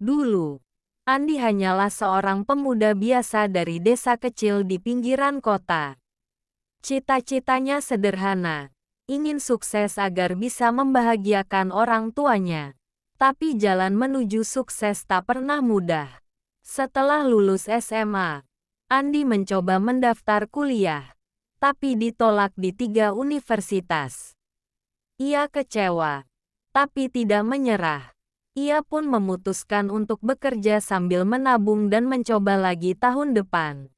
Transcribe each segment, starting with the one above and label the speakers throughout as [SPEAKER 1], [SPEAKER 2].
[SPEAKER 1] Dulu, Andi hanyalah seorang pemuda biasa dari desa kecil di pinggiran kota. Cita-citanya sederhana, ingin sukses agar bisa membahagiakan orang tuanya. Tapi jalan menuju sukses tak pernah mudah. Setelah lulus SMA, Andi mencoba mendaftar kuliah, tapi ditolak di 3 universitas. Ia kecewa, tapi tidak menyerah. Ia pun memutuskan untuk bekerja sambil menabung dan mencoba lagi tahun depan.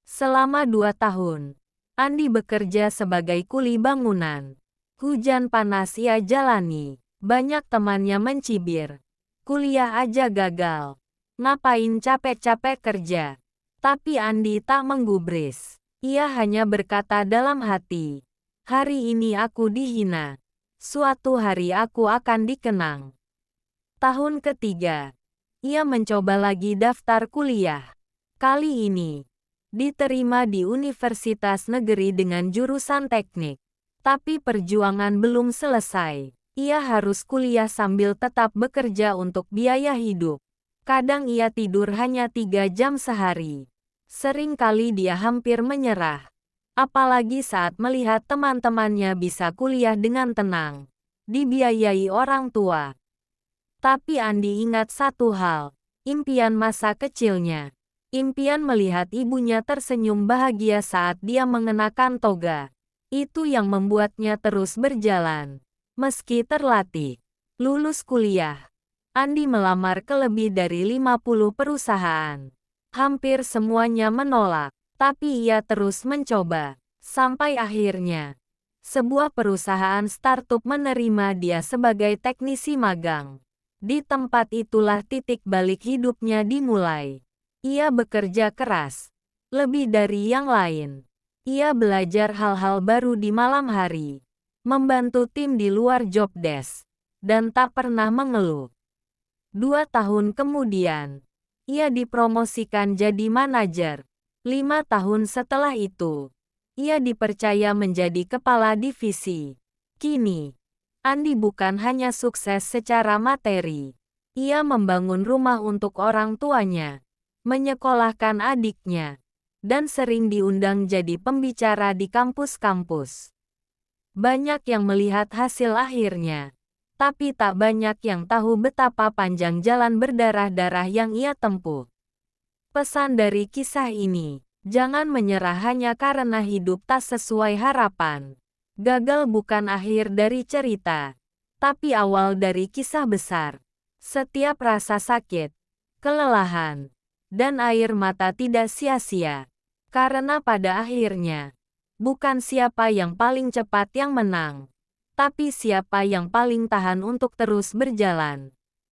[SPEAKER 1] Selama 2 tahun, Andi bekerja sebagai kuli bangunan. Hujan panas ia jalani, banyak temannya mencibir. Kuliah aja gagal, ngapain capek-capek kerja? Tapi Andi tak menggubris. Ia hanya berkata dalam hati, hari ini aku dihina. Suatu hari aku akan dikenang. Tahun ketiga, ia mencoba lagi daftar kuliah. Kali ini, diterima di Universitas Negeri dengan jurusan teknik. Tapi perjuangan belum selesai. Ia harus kuliah sambil tetap bekerja untuk biaya hidup. Kadang ia tidur hanya 3 jam sehari. Sering kali dia hampir menyerah. Apalagi saat melihat teman-temannya bisa kuliah dengan tenang, dibiayai orang tua. Tapi Andi ingat satu hal, impian masa kecilnya. Impian melihat ibunya tersenyum bahagia saat dia mengenakan toga. Itu yang membuatnya terus berjalan. Meski terlatih, lulus kuliah, Andi melamar ke lebih dari 50 perusahaan. Hampir semuanya menolak. Tapi ia terus mencoba, sampai akhirnya, sebuah perusahaan startup menerima dia sebagai teknisi magang. Di tempat itulah titik balik hidupnya dimulai. Ia bekerja keras, lebih dari yang lain. Ia belajar hal-hal baru di malam hari, membantu tim di luar job desk, dan tak pernah mengeluh. 2 tahun kemudian, ia dipromosikan jadi manajer. 5 tahun setelah itu, ia dipercaya menjadi kepala divisi. Kini, Andi bukan hanya sukses secara materi. Ia membangun rumah untuk orang tuanya, menyekolahkan adiknya, dan sering diundang jadi pembicara di kampus-kampus. Banyak yang melihat hasil akhirnya, tapi tak banyak yang tahu betapa panjang jalan berdarah-darah yang ia tempuh. Pesan dari kisah ini, jangan menyerah hanya karena hidup tak sesuai harapan. Gagal bukan akhir dari cerita, tapi awal dari kisah besar. Setiap rasa sakit, kelelahan, dan air mata tidak sia-sia. Karena pada akhirnya, bukan siapa yang paling cepat yang menang, tapi siapa yang paling tahan untuk terus berjalan.